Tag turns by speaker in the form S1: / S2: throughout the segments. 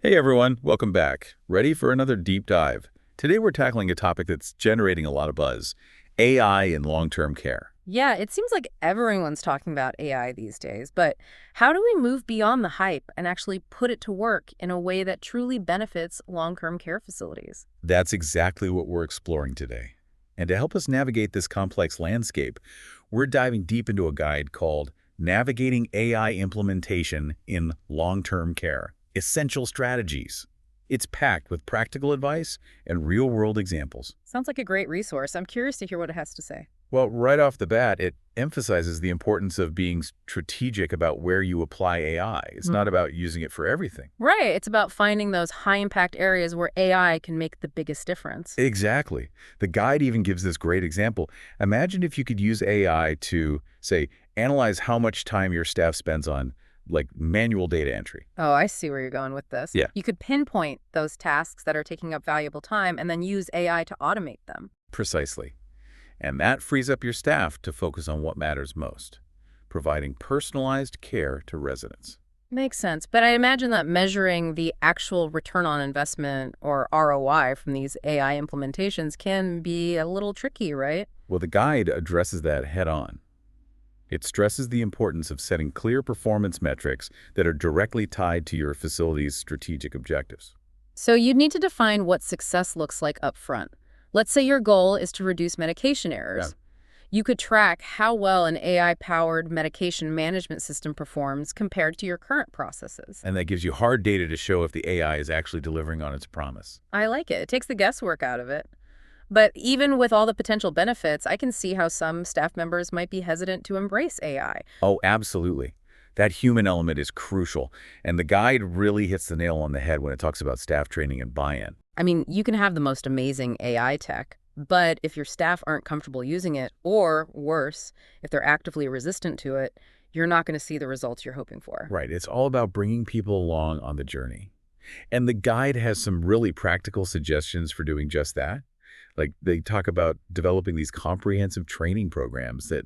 S1: Hey everyone, welcome back. Ready for another deep dive? Today we're tackling a topic that's generating a lot of buzz, AI in long-term care.
S2: Yeah, it seems like everyone's talking about AI these days, but how do we move beyond the hype and actually put it to work in a way that truly benefits long-term care facilities?
S1: That's exactly what we're exploring today. And to help us navigate this complex landscape, we're diving deep into a guide called Navigating AI Implementation in Long-Term Care: Essential Strategies. It's packed with practical advice and real-world examples.
S2: Sounds like a great resource. I'm curious to hear what it has to say.
S1: Well, right off the bat, it emphasizes the importance of being strategic about where you apply AI. It's
S2: Hmm.
S1: not about using it for everything.
S2: Right, it's about finding those high-impact areas where AI can make the biggest difference.
S1: Exactly. The guide even gives this great example. Imagine if you could use AI to, say, analyze how much time your staff spends on, like, manual data entry.
S2: Oh, I see where you're going with this.
S1: Yeah,
S2: You could pinpoint those tasks that are taking up valuable time and then use AI to automate them.
S1: precisely. And that frees up your staff to focus on what matters most, providing personalized care to residents.
S2: Makes sense. But I imagine that measuring the actual return on investment or ROI from these AI implementations can be a little tricky, right?
S1: Well, the guide addresses that head on. It stresses the importance of setting clear performance metrics that are directly tied to your facility's strategic objectives.
S2: So you need to define what success looks like up front. Let's say your goal is to reduce medication
S1: Yeah.
S2: errors. You could track how well an AI-powered medication management system performs compared to your current processes.
S1: And that gives you hard data to show if the AI is actually delivering on its promise.
S2: I like it. It takes the guesswork out of it. But even with all the potential benefits, I can see how some staff members might be hesitant to embrace AI.
S1: Oh, absolutely. That human element is crucial, and the guide really hits the nail on the head when it talks about staff training and buy-in.
S2: I mean, you can have the most amazing AI tech, but if your staff aren't comfortable using it, or worse, if they're actively resistant to it, you're not going to see the results you're hoping for.
S1: Right, it's all about bringing people along on the journey. And the guide has some really practical suggestions for doing just that. Like they talk about developing these comprehensive training programs that,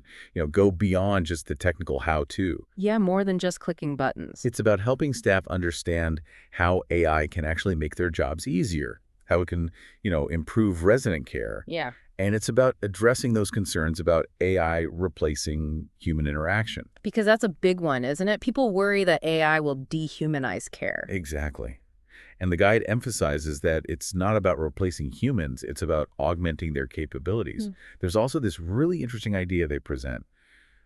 S1: go beyond just the technical how-to.
S2: Yeah, more than just clicking buttons.
S1: It's about helping staff understand how AI can actually make their jobs easier, how it can, improve resident care.
S2: Yeah.
S1: And it's about addressing those concerns about AI replacing human interaction.
S2: Because that's a big one, isn't it? People worry that AI will dehumanize care.
S1: Exactly. And the guide emphasizes that it's not about replacing humans, it's about augmenting their capabilities.
S2: Hmm.
S1: There's also this really interesting idea they present,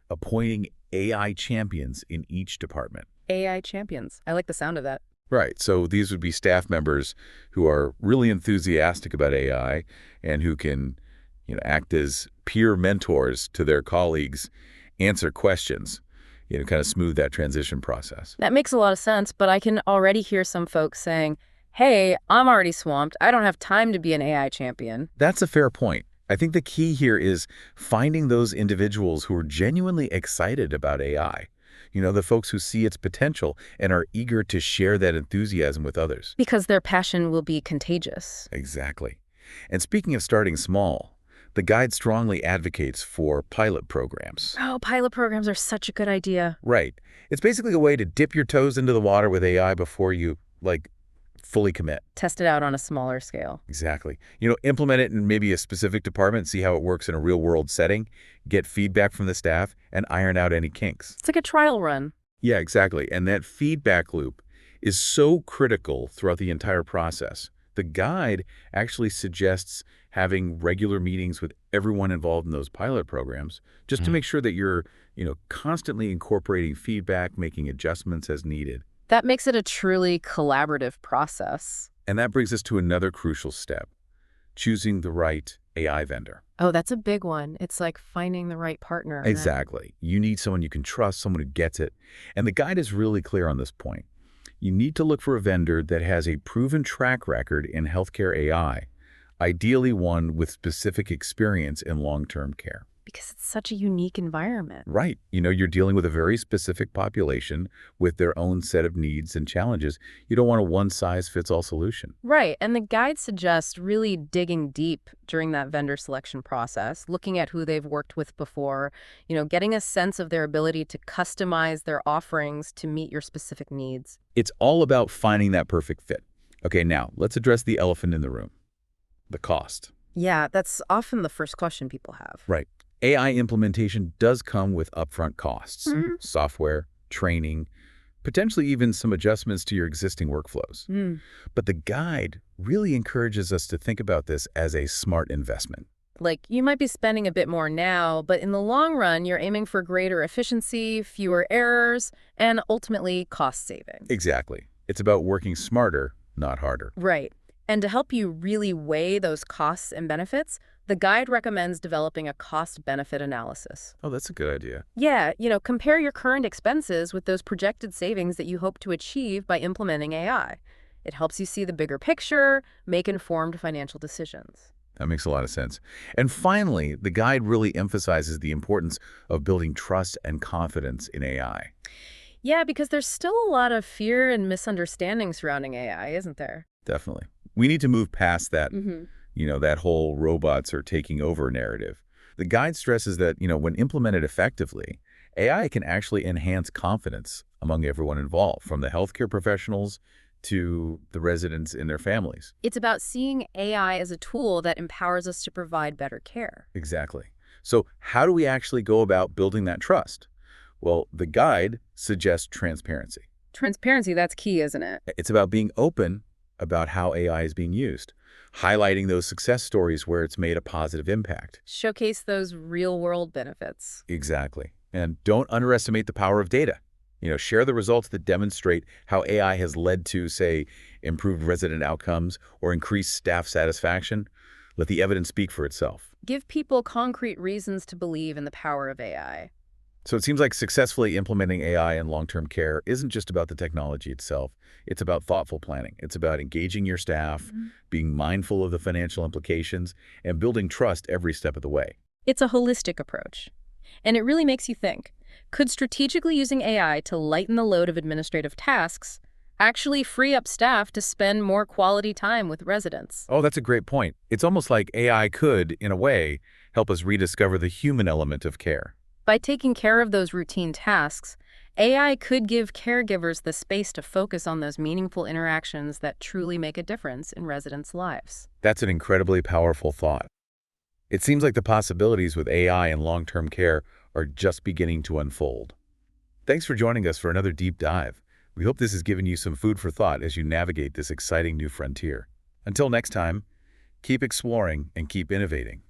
S1: appointing AI champions in each department.
S2: AI champions. I like the sound of that.
S1: Right, so these would be staff members who are really enthusiastic about AI and who can, act as peer mentors to their colleagues, answer questions, kind of smooth that transition process.
S2: That makes a lot of sense, but I can already hear some folks saying, hey, I'm already swamped. I don't have time to be an AI champion.
S1: That's a fair point. I think the key here is finding those individuals who are genuinely excited about AI. The folks who see its potential and are eager to share that enthusiasm with others.
S2: Because their passion will be contagious.
S1: Exactly. And speaking of starting small, the guide strongly advocates for pilot programs.
S2: Oh, pilot programs are such a good idea.
S1: Right. It's basically a way to dip your toes into the water with AI before you, fully commit.
S2: Test it out on a smaller scale.
S1: Exactly. Implement it in maybe a specific department, see how it works in a real-world setting, get feedback from the staff, and iron out any kinks.
S2: It's like a trial run.
S1: Yeah, exactly. And that feedback loop is so critical throughout the entire process. The guide actually suggests having regular meetings with everyone involved in those pilot programs just to make sure that you're, constantly incorporating feedback, making adjustments as needed.
S2: That makes it a truly collaborative process.
S1: And that brings us to another crucial step, choosing the right AI vendor.
S2: Oh, that's a big one. It's like finding the right partner.
S1: Exactly. You need someone you can trust, someone who gets it. And the guide is really clear on this point. You need to look for a vendor that has a proven track record in healthcare AI, ideally one with specific experience in long-term care.
S2: Because it's such a unique environment.
S1: Right. You're dealing with a very specific population with their own set of needs and challenges. You don't want a one-size-fits-all solution.
S2: Right, and the guide suggests really digging deep during that vendor selection process, looking at who they've worked with before, getting a sense of their ability to customize their offerings to meet your specific needs.
S1: It's all about finding that perfect fit. Okay, now let's address the elephant in the room, the cost.
S2: Yeah, that's often the first question people have.
S1: Right. AI implementation does come with upfront costs, software, training, potentially even some adjustments to your existing workflows.
S2: Mm.
S1: But the guide really encourages us to think about this as a smart investment.
S2: Like, you might be spending a bit more now, but in the long run, you're aiming for greater efficiency, fewer errors, and ultimately cost savings.
S1: Exactly. It's about working smarter, not harder.
S2: Right. And to help you really weigh those costs and benefits, the guide recommends developing a cost-benefit analysis.
S1: Oh, that's a good idea.
S2: Yeah, compare your current expenses with those projected savings that you hope to achieve by implementing AI. It helps you see the bigger picture, make informed financial decisions.
S1: That makes a lot of sense. And finally, the guide really emphasizes the importance of building trust and confidence in AI.
S2: Yeah, because there's still a lot of fear and misunderstanding surrounding AI, isn't there?
S1: Definitely. We need to move past that,
S2: Mm-hmm.
S1: that whole robots are taking over narrative. The guide stresses that, when implemented effectively, AI can actually enhance confidence among everyone involved, from the healthcare professionals to the residents and their families.
S2: It's about seeing AI as a tool that empowers us to provide better care.
S1: Exactly. So how do we actually go about building that trust? Well, the guide suggests transparency.
S2: Transparency, that's key, isn't it?
S1: It's about being open about how AI is being used, highlighting those success stories where it's made a positive impact.
S2: Showcase those real-world benefits.
S1: Exactly. And don't underestimate the power of data. Share the results that demonstrate how AI has led to, say, improved resident outcomes or increased staff satisfaction. Let the evidence speak for itself.
S2: Give people concrete reasons to believe in the power of AI.
S1: So it seems like successfully implementing AI in long-term care isn't just about the technology itself. It's about thoughtful planning. It's about engaging your staff, being mindful of the financial implications, and building trust every step of the way.
S2: It's a holistic approach. And it really makes you think, could strategically using AI to lighten the load of administrative tasks actually free up staff to spend more quality time with residents?
S1: Oh, that's a great point. It's almost like AI could, in a way, help us rediscover the human element of care.
S2: By taking care of those routine tasks, AI could give caregivers the space to focus on those meaningful interactions that truly make a difference in residents' lives.
S1: That's an incredibly powerful thought. It seems like the possibilities with AI in long-term care are just beginning to unfold. Thanks for joining us for another deep dive. We hope this has given you some food for thought as you navigate this exciting new frontier. Until next time, keep exploring and keep innovating.